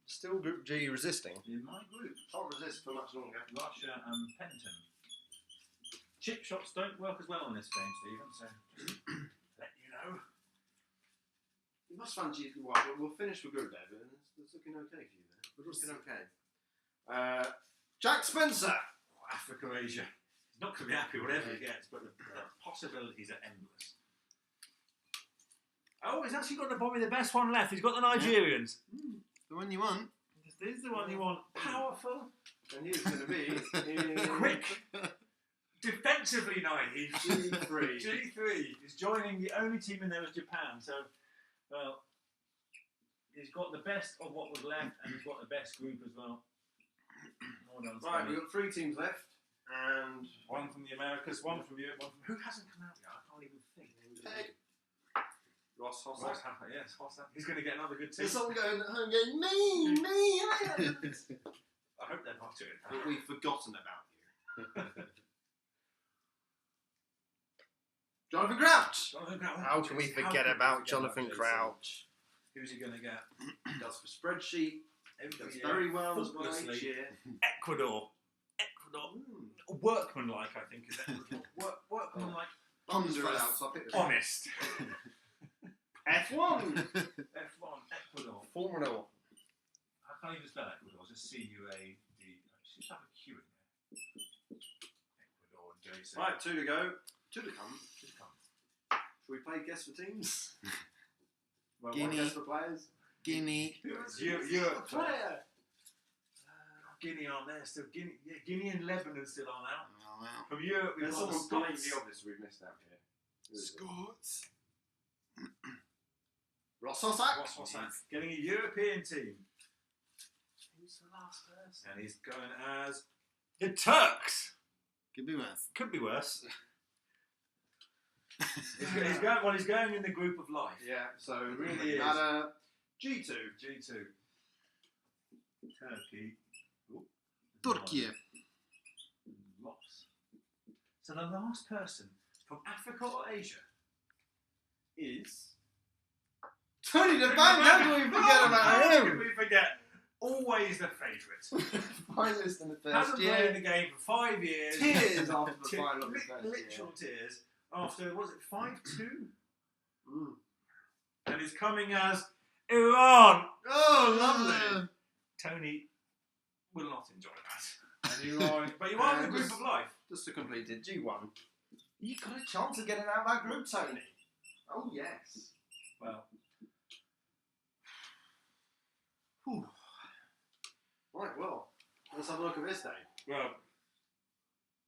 Speaker 2: Still Group G resisting.
Speaker 1: in my group.
Speaker 2: Can't resist for much longer.
Speaker 1: Russia and Penton. Chip shots don't work as well on this game, Stephen, so just let you know.
Speaker 2: You must fancy, well, we'll finish with Group David, and it's looking okay for you there. We're looking okay. Jack Spencer.
Speaker 1: Africa, Asia. He's not going to be happy whatever he gets, but the possibilities are endless. Oh, he's actually got probably the best one left. He's got the Nigerians.
Speaker 3: The one you want.
Speaker 1: This is the one you want. Powerful,
Speaker 2: And he's going to be
Speaker 1: quick, defensively naive.
Speaker 2: G3.
Speaker 1: G3 is joining the only team in there is Japan. So, well, he's got the best of what was left, and he's got the best group as well. Well done,
Speaker 2: Right,
Speaker 1: Tony.
Speaker 2: we've got 3 teams left, and
Speaker 1: One from the Americas, one from Europe, one from... Who hasn't come out yet? I can't even think.
Speaker 2: Ross
Speaker 1: Ross
Speaker 2: Hossack.
Speaker 1: Happer, yes, Hossack. He's going to get another good team.
Speaker 2: There's someone going at home going, me, I am.
Speaker 1: I hope they're not doing
Speaker 2: But
Speaker 1: that.
Speaker 2: we've forgotten about you. Jonathan Crouch.
Speaker 4: How can we forget about Jonathan Crouch?
Speaker 1: Who's he going to get?
Speaker 2: Does for spreadsheet. Does
Speaker 1: year,
Speaker 2: very well as well
Speaker 1: faultlessly.
Speaker 2: each year.
Speaker 1: Ecuador. Workmanlike, I think, is Ecuador. Workmanlike.
Speaker 2: Bums fell out, so I picked the
Speaker 1: Honest.
Speaker 2: F1.
Speaker 1: F1, Ecuador.
Speaker 4: Formula.
Speaker 1: How can I even spell Ecuador? Just C-U-A-D. Should have a Q in there. Ecuador, Jason.
Speaker 2: Right, 2 to go. 2 to come.
Speaker 1: Just come.
Speaker 2: Should we play guess for teams?
Speaker 1: Well,
Speaker 3: Guinea.
Speaker 2: Guess for players?
Speaker 3: Guinea.
Speaker 1: Europe.
Speaker 2: Player.
Speaker 1: Guinea aren't there still. Guinea and Lebanon still aren't out.
Speaker 3: Oh, wow.
Speaker 1: From Europe, we've
Speaker 2: There's
Speaker 1: got the
Speaker 2: someone
Speaker 1: Scots.
Speaker 2: blatantly obvious we've missed out here. Who is it?
Speaker 3: Scots.
Speaker 2: Ross Hossack.
Speaker 1: Ross Hossack. Getting a European team. Who's the last person? And he's going as the Turks.
Speaker 3: Could be worse.
Speaker 1: Could be worse. He's going in the group of life.
Speaker 2: Yeah, so
Speaker 1: It really is.
Speaker 2: G2.
Speaker 1: G2. Turkey. Ooh.
Speaker 3: Turkey.
Speaker 1: Loss. So the last person from Africa or Asia is
Speaker 2: Tony the Bank. How can we forget about
Speaker 1: How
Speaker 2: him?
Speaker 1: can we forget? Always the favourite.
Speaker 2: Finalist in the first
Speaker 1: Hasn't
Speaker 2: year.
Speaker 1: played the game for 5 years.
Speaker 2: Tears after the final of his first
Speaker 1: Literal tears after, was it 5-2?
Speaker 2: Mm.
Speaker 1: And he's coming as Iran.
Speaker 2: Oh, lovely.
Speaker 1: Tony will not enjoy that. And you are, but you are in the group of life.
Speaker 2: Just to complete it, G1. You got a chance of getting out of that group, Tony. Oh, yes.
Speaker 1: Well,
Speaker 2: Whew. Right, well, let's have a look at this day.
Speaker 1: well,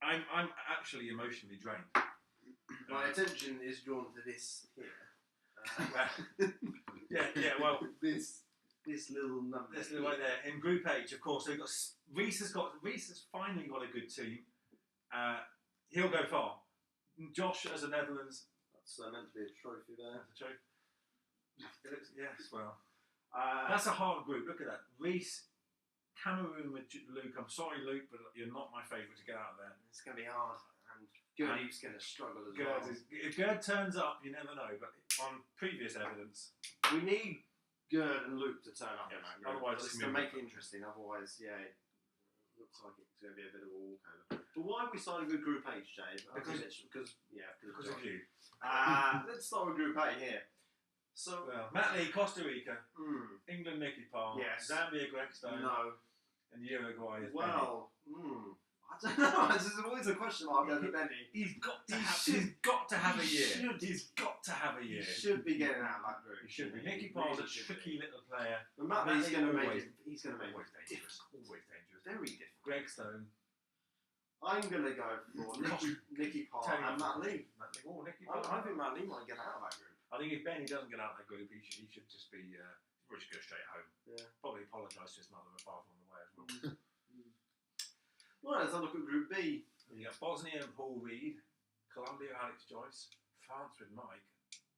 Speaker 1: I'm actually emotionally drained.
Speaker 2: My attention is drawn to this here.
Speaker 1: Well, yeah, well,
Speaker 2: this little number.
Speaker 1: this little right there in Group H, of course. They've got Reese has finally got a good team. He'll go far. Josh as a Netherlands.
Speaker 2: That's meant to be a trophy there.
Speaker 1: That's a joke. It looks, yes, well, that's a hard group. Look at that. Reese, Cameroon with Luke. I'm sorry, Luke, but you're not my favourite to get out of there.
Speaker 2: It's going to be hard. And Gerdie's going to struggle as
Speaker 1: Gerd
Speaker 2: well.
Speaker 1: if Gerd turns up, you never know. But on previous evidence,
Speaker 2: We need Gerd and Luke to turn up in
Speaker 1: Yes,
Speaker 2: that group.
Speaker 1: otherwise
Speaker 2: Just
Speaker 1: it's
Speaker 2: to
Speaker 1: gonna be
Speaker 2: make it interesting. Otherwise, yeah, it looks like it's going to be a bit of a walkover. But why are we starting with Group H, Jay?
Speaker 1: Because
Speaker 2: Because
Speaker 1: of you.
Speaker 2: let's start with Group A here. So,
Speaker 1: Well, Matt Lee, Costa Rica,
Speaker 2: hmm,
Speaker 1: England, Nicky Palm,
Speaker 2: Yes.
Speaker 1: Zambia, Greg Stone,
Speaker 2: no.
Speaker 1: and Uruguay is
Speaker 2: Well, I don't know. This is always a question mark over Benny.
Speaker 1: Benny. He's got to
Speaker 2: He
Speaker 1: have.
Speaker 2: should-
Speaker 1: He's got to have a
Speaker 2: he
Speaker 1: year.
Speaker 2: should.
Speaker 1: He's got to have a
Speaker 2: He
Speaker 1: year.
Speaker 2: should be getting out of that group.
Speaker 1: He should be.
Speaker 2: shouldn't
Speaker 1: Nicky
Speaker 2: He
Speaker 1: Palm's
Speaker 2: really
Speaker 1: a
Speaker 2: should
Speaker 1: tricky
Speaker 2: be.
Speaker 1: little player.
Speaker 2: But Matt
Speaker 1: Matt
Speaker 2: Lee's
Speaker 1: Lee
Speaker 2: going to make
Speaker 1: always-
Speaker 2: it. He's going to make
Speaker 1: Always
Speaker 2: it
Speaker 1: dangerous.
Speaker 2: difficult.
Speaker 1: Always dangerous.
Speaker 2: Very difficult.
Speaker 1: Greg Stone.
Speaker 2: I'm going to go for Nicky Palm
Speaker 1: Tell you
Speaker 2: and Matt Lee.
Speaker 1: Oh, Nicky
Speaker 2: I
Speaker 1: Palm.
Speaker 2: think Matt Lee might get out of that group.
Speaker 1: I think if Benny doesn't get out of that group, he should just be. Probably should go straight home.
Speaker 2: Yeah.
Speaker 1: Probably apologise to his mother and father on the way as well.
Speaker 2: Well, let's have a look at Group B.
Speaker 1: You got Bosnia and Paul Reed, Colombia, Alex Joyce, France with Mike,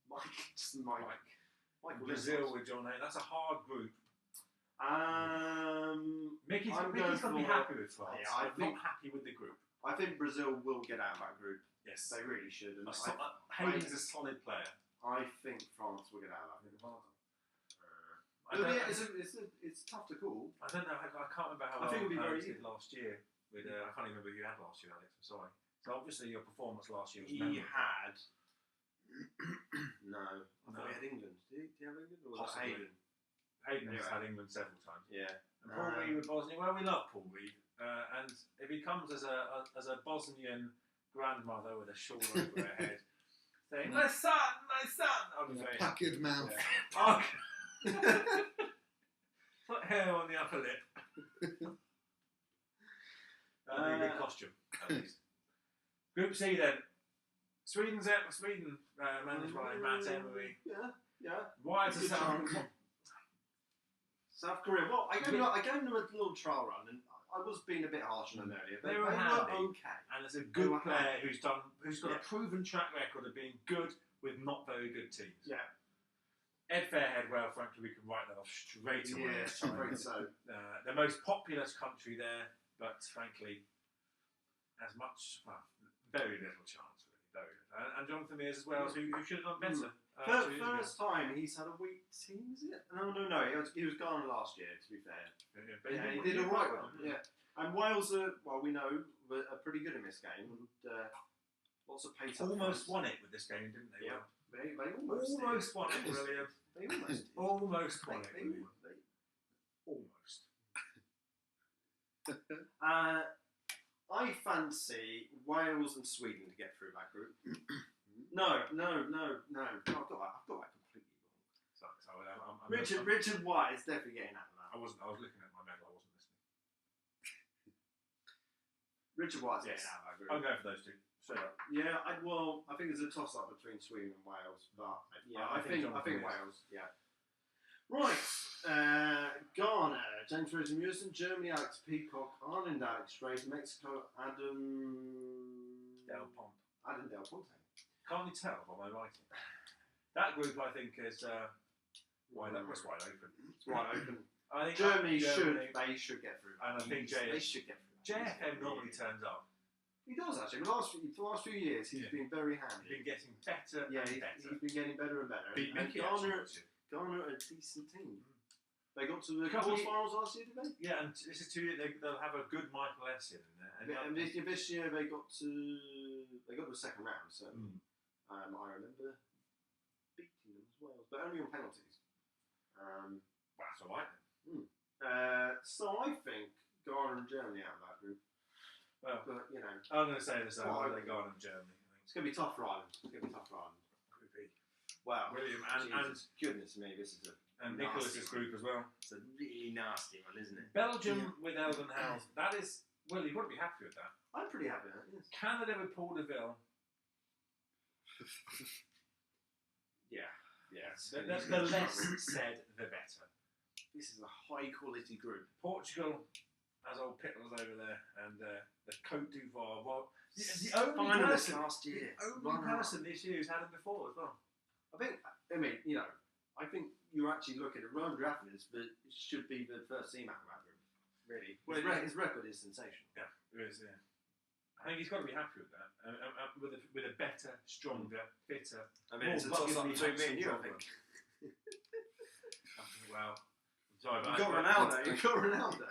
Speaker 2: Michael
Speaker 1: Brazil with John A. That's a hard group. Mickey's
Speaker 2: I'm
Speaker 1: going to
Speaker 2: going
Speaker 1: be
Speaker 2: for-
Speaker 1: happy with France.
Speaker 2: Yeah, I
Speaker 1: but
Speaker 2: think-
Speaker 1: not happy with the group.
Speaker 2: I think Brazil will get out of that group.
Speaker 1: Yes.
Speaker 2: They really should. And
Speaker 1: Hayden's a solid player.
Speaker 2: I think France will get out of that group.
Speaker 1: I don't,
Speaker 2: It's tough to call.
Speaker 1: I don't know. I can't remember how
Speaker 2: I think it'll be very
Speaker 1: Alex did last year. With I can't even remember who you had last year, Alex. I'm sorry. So obviously your performance last year was
Speaker 2: He
Speaker 1: memorable.
Speaker 2: had. No. I
Speaker 1: No.
Speaker 2: thought he had England. Did he have England? Or was
Speaker 1: Possibly.
Speaker 2: that Hayden?
Speaker 1: Hayden has
Speaker 2: Anyway.
Speaker 1: had England several times.
Speaker 2: Yeah.
Speaker 1: And Paul Reed with Bosnia. Well, we love Paul Reed, and if he comes as a Bosnian grandmother with a shawl over her head, saying my son, I'll be very happy.
Speaker 3: Puckered mouth.
Speaker 1: Yeah. Put hair on the upper lip. That'd be a good costume, at least. Group C then. Sweden managed by Matt Emery.
Speaker 2: Yeah.
Speaker 1: Why is
Speaker 2: Good South Korea. Well, I gave them a little trial run, and I was being a bit harsh on them earlier.
Speaker 1: They were handy.
Speaker 2: okay.
Speaker 1: And there's a good
Speaker 2: They were
Speaker 1: player who's got
Speaker 2: Yeah.
Speaker 1: a proven track record of being good with not very good teams.
Speaker 2: Yeah.
Speaker 1: Ed Fairhead, well, frankly, we can write that off straight away.
Speaker 2: Yeah,
Speaker 1: as China.
Speaker 2: right so.
Speaker 1: The most populous country there, but frankly, very little chance, really. Very little. And Jonathan Mears as well, who should have done better. 2 years ago.
Speaker 2: First time he's had a weak team, is it? No. He was gone last year, to be fair.
Speaker 1: But
Speaker 2: He did all right with them. Yeah. And Wales we know, were pretty good in this game. And, lots of pace.
Speaker 1: Almost won it with this game, didn't they?
Speaker 2: Yeah.
Speaker 1: Well,
Speaker 2: They almost
Speaker 1: won it, brilliant.
Speaker 2: They almost did.
Speaker 1: Almost won it,
Speaker 2: They
Speaker 1: brilliant.
Speaker 2: almost.
Speaker 1: Almost.
Speaker 2: I fancy Wales and Sweden to get through that group. No. I've got that completely wrong.
Speaker 1: So I'm
Speaker 2: Richard White is definitely getting out of that.
Speaker 1: I was looking at my medal. I wasn't listening.
Speaker 2: Richard White's
Speaker 1: Yes.
Speaker 2: getting out of that group.
Speaker 1: I'm going for those two. Straight up.
Speaker 2: Yeah, I think there's a toss-up between Sweden and Wales, but yeah,
Speaker 1: I
Speaker 2: I
Speaker 1: think
Speaker 2: think
Speaker 1: Jonathan is.
Speaker 2: Wales. Yeah. Right. Ghana, James Fraser-Mewson, Germany, Alex Peacock, Ireland, Alex Strader, Mexico, Adam
Speaker 1: Del Ponte.
Speaker 2: Ponte.
Speaker 1: Can't you tell by my writing? That group, I think, is wide open.
Speaker 2: It's wide open.
Speaker 1: I think
Speaker 2: Germany should get through.
Speaker 1: And I think
Speaker 2: they should get through.
Speaker 1: JFM normally turns up.
Speaker 2: He does actually. The last few years, he's been very
Speaker 1: He's
Speaker 2: handy.
Speaker 1: been getting better
Speaker 2: Yeah,
Speaker 1: and better.
Speaker 2: he's been getting better and better.
Speaker 1: Beat
Speaker 2: And
Speaker 1: Mickey,
Speaker 2: Ghana are a decent team. They got to the
Speaker 1: Couple-
Speaker 2: quarterfinals last year, did they?
Speaker 1: Yeah, and this is 2 years. They'll have a good Michael Essien in there.
Speaker 2: And this year they got to the second round. So I remember beating them as well, but only on penalties.
Speaker 1: That's all right.
Speaker 2: So I think Ghana and Germany out of that group.
Speaker 1: Well,
Speaker 2: But you know,
Speaker 1: I'm going to say this.
Speaker 2: Well,
Speaker 1: They Ghana and Germany.
Speaker 2: it's going to be tough for Ireland.
Speaker 1: Group E.
Speaker 2: Wow,
Speaker 1: William
Speaker 2: Jesus, goodness me, this is a
Speaker 1: and
Speaker 2: nasty
Speaker 1: Nicholas's group as well.
Speaker 2: It's a really nasty one, isn't it?
Speaker 1: Belgium with Elden House. That is, well, you've got to be happy with that.
Speaker 2: I'm pretty happy with that. Yes.
Speaker 1: Canada with Paul Deville.
Speaker 2: Yeah.
Speaker 1: The less said, the better.
Speaker 2: This is a high quality group.
Speaker 1: Portugal has old Pittles over there, and the Cote d'Ivoire. Well, the only
Speaker 2: Finalist
Speaker 1: person,
Speaker 2: last year.
Speaker 1: the only person this year who's had them before as well.
Speaker 2: I think you're actually looking at Rowan Drafners, but it should be the first team out of that group. Really.
Speaker 1: Well,
Speaker 2: His record is sensational.
Speaker 1: Yeah, it is. Yeah. I think he's got to be happy with that. With a better, stronger, fitter.
Speaker 2: I mean, it's a toss-up between me and you, I think.
Speaker 1: Well, sorry, but
Speaker 2: You've got Ronaldo.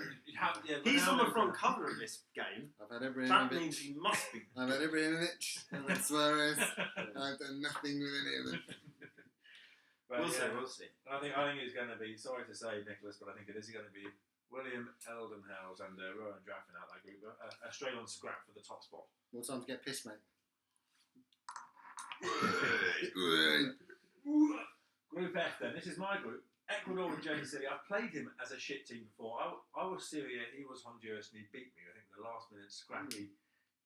Speaker 2: He's on the front cover of this game.
Speaker 3: I've had
Speaker 2: That means
Speaker 3: Ibrahimovic.
Speaker 2: he must be.
Speaker 3: I've had Ibrahimovic. I've had Suarez. I've done nothing with any of them.
Speaker 1: But,
Speaker 2: We'll see.
Speaker 1: I think it's going to be. Sorry to say, Nicholas, but I think it is going to be William Eldenhouse and Rowan Draffin out that group. A straight on scrap for the top spot.
Speaker 3: What time to get pissed, mate?
Speaker 1: Group F then. This is my group. Ecuador and JC. I've played him as a shit team before. I was Syria, he was Honduras, and he beat me. I think the last minute scrappy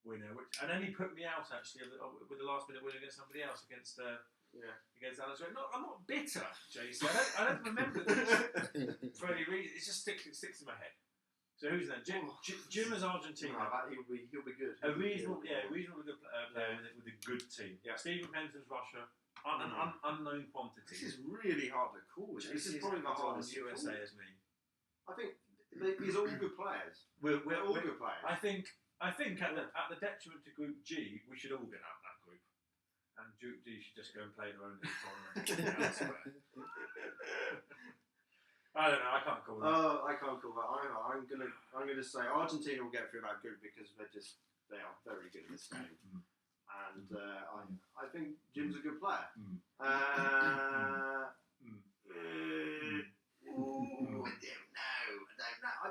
Speaker 1: winner. And then he put me out actually with the last minute win against somebody else against Alex Ray. I'm not bitter, JC. I don't remember this for any reason. It just sticks in my head. So who's then? Jim is Argentina.
Speaker 2: He'll be good.
Speaker 1: A reasonable good player with a good team.
Speaker 2: Yeah.
Speaker 1: Stephen Penton's Russia. An unknown quantity.
Speaker 2: This is really hard to call.
Speaker 1: This is probably the hardest USA as me.
Speaker 2: I think these are all good players.
Speaker 1: We're
Speaker 2: all good players.
Speaker 1: I think at the detriment to Group G, we should all get out of that group, and Group D should just go and play their own little tournament elsewhere. I don't know. I can't call that.
Speaker 2: I can't call that either. I'm gonna say Argentina will get through that group because they are very good in this game. And I think Jim's a good player. I don't know.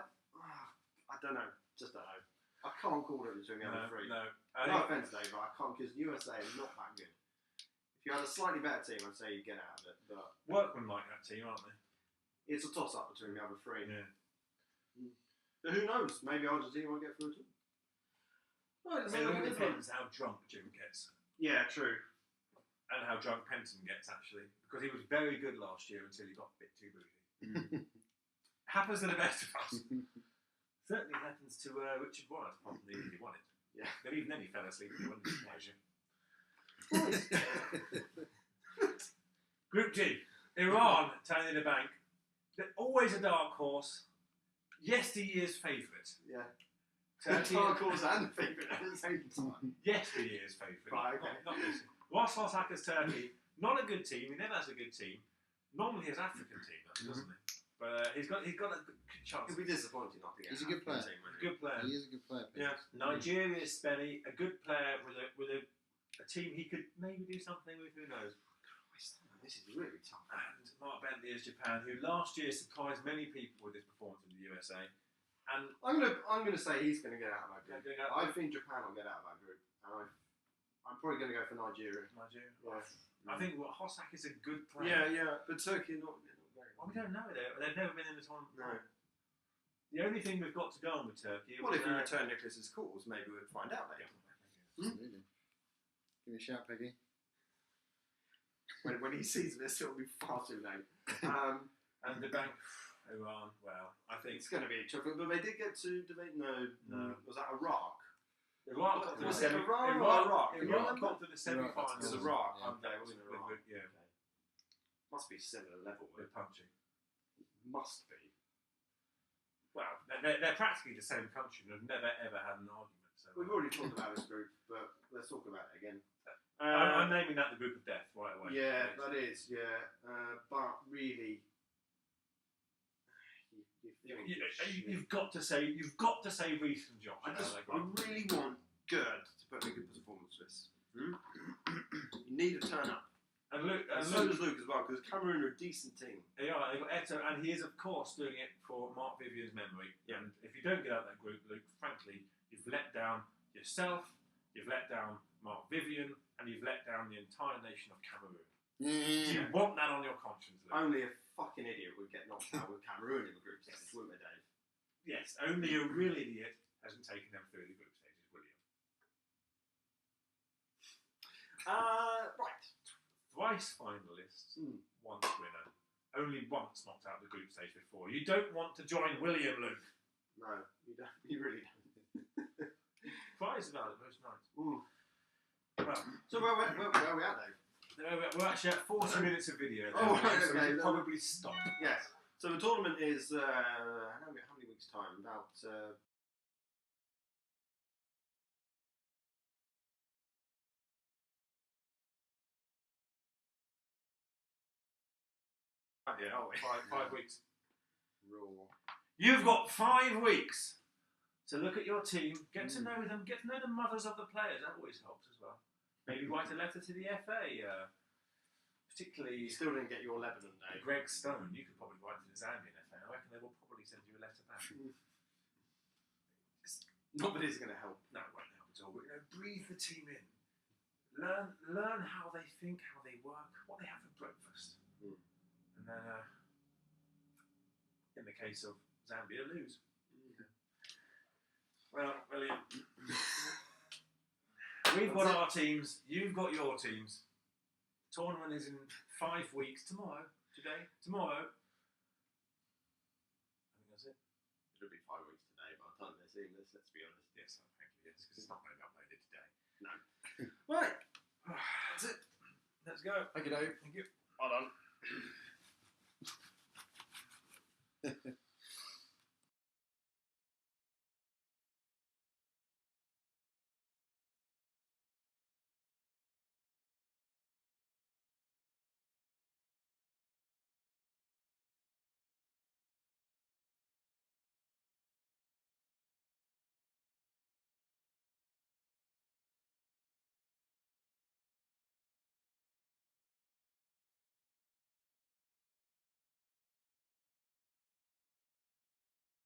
Speaker 2: don't know. Just don't know. I can't call it between the other three.
Speaker 1: No.
Speaker 2: No offence, Dave, but I can't because USA are not that good. If you had a slightly better team, I'd say you'd get out of it. But
Speaker 1: Workmen like that team, aren't they?
Speaker 2: it's a toss-up between the other three.
Speaker 1: Yeah.
Speaker 2: But who knows? Maybe Argentina won't get through too. Well,
Speaker 1: It all depends how drunk Jim gets.
Speaker 2: Yeah, true.
Speaker 1: And how drunk Penton gets, actually. Because he was very good last year until he got a bit too boozy. Happens to the best of us. Certainly happens to Richard Wyatt, apart from the year he won it.
Speaker 2: Yeah.
Speaker 1: But even then he fell asleep when he won his pleasure. Group G. Iran, Tony the Bank. They're always a dark horse. Yesteryear's favourite.
Speaker 2: Yeah.
Speaker 1: Turkey.
Speaker 2: Dark horse and favourite at the same time.
Speaker 1: Yesteryear's favourite.
Speaker 2: Right, okay.
Speaker 1: Not this. Ross Hosaka's Turkey. Not a good team. He never has a good team. Normally he has African team, doesn't he? But he's got a good chance.
Speaker 2: It'll be disappointing not to get
Speaker 3: He's a good player.
Speaker 2: team, won't he?
Speaker 1: Good player.
Speaker 3: He is a good player.
Speaker 2: Yeah.
Speaker 1: Nigeria's Spenny, a good player with a team he could maybe do something with. Who knows?
Speaker 2: This is really tough.
Speaker 1: And Mark Bentley is Japan, who last year surprised many people with his performance in the USA. And
Speaker 2: I'm gonna say he's gonna get out of that group.
Speaker 1: Going out
Speaker 2: I think Japan will get out of that group, and I'm probably gonna go for Nigeria.
Speaker 1: Nigeria.
Speaker 2: Yeah.
Speaker 1: I think Hossak is a good player.
Speaker 2: Yeah, but Turkey not very
Speaker 1: Well, we don't know. They've never been in the tournament.
Speaker 2: No.
Speaker 1: The only thing we've got to go on with Turkey.
Speaker 2: Well, if we return Nicholas's calls, maybe we'll find out later.
Speaker 3: Absolutely. Give me a shout, Peggy.
Speaker 2: When he sees this, it'll be far too late.
Speaker 1: And the bank, Iran. Well, I think
Speaker 2: It's going to be a chocolate, but they did get to debate. No. Was that Iraq?
Speaker 1: Iran got to the
Speaker 2: Was it
Speaker 1: semi.
Speaker 2: Iran or Iraq?
Speaker 1: Iran got to the semi-finals.
Speaker 2: It was Iraq.
Speaker 3: Yeah.
Speaker 2: Okay, it wasn't Iraq.
Speaker 1: Yeah,
Speaker 2: Okay. Must be similar level.
Speaker 1: with punching.
Speaker 2: Must be.
Speaker 1: Well, they're practically the same country. They've never ever had an argument. So
Speaker 2: We've already talked about this group, but let's talk about it again.
Speaker 1: I'm naming that the group of death right away.
Speaker 2: Yeah, that is, yeah. But really,
Speaker 1: You've got to say Reese and Josh.
Speaker 2: I really want Gerd to put in a good performance for this. You need to turn up.
Speaker 1: And Luke,
Speaker 2: And so does Luke as well, because Cameroon are a decent team.
Speaker 1: they've got Eto, and he is of course doing it for Mark Vivian's memory.
Speaker 2: Yeah.
Speaker 1: And if you don't get out that group, Luke, frankly, you've let down yourself, you've let down Mark Vivian, and you've let down the entire nation of Cameroon. Do you want that on your conscience, Luke?
Speaker 2: Only a fucking idiot would get knocked out with Cameroon in the group stage, wouldn't they, Dave?
Speaker 1: Yes, only a real idiot hasn't taken them through the group stages, William.
Speaker 2: Right.
Speaker 1: Thrice finalists, once winner. Only once knocked out the group stage before. You don't want to join William, Luke.
Speaker 2: No, you don't. You really don't.
Speaker 1: Prize about it most nights.
Speaker 2: Mm.
Speaker 1: Well,
Speaker 2: So where are we at, Dave?
Speaker 1: we're actually at 40 minutes of video. There,
Speaker 2: Oh, right,
Speaker 1: so we
Speaker 2: okay.
Speaker 1: should probably stop.
Speaker 2: Yes. So the tournament is how many weeks' time? About
Speaker 1: Yeah,
Speaker 2: Oh, wait.
Speaker 1: five weeks.
Speaker 2: raw.
Speaker 1: You've got 5 weeks to look at your team, get to know them, get to know the mothers of the players. That always helps as well. Maybe write a letter to the FA, particularly
Speaker 2: You still didn't get your Lebanon, Dave.
Speaker 1: Greg Stone. You could probably write to the Zambian FA. I reckon they will probably send you a letter back.
Speaker 2: Nobody's going to help.
Speaker 1: No, it won't help at all. But, breathe the team in. Learn how they think, how they work, what they have for breakfast. And then, in the case of Zambia, lose. Well, William, we've got our teams, you've got your teams. Tournament is in 5 weeks. Tomorrow. I think that's it.
Speaker 2: It'll be 5 weeks today by the time they're seeing this, let's be honest.
Speaker 1: Yes, frankly, yes, because it's not going to be uploaded today.
Speaker 2: No. Right.
Speaker 1: That's it. Let's go.
Speaker 2: Thank you, Dave.
Speaker 1: Thank you.
Speaker 4: Hold on.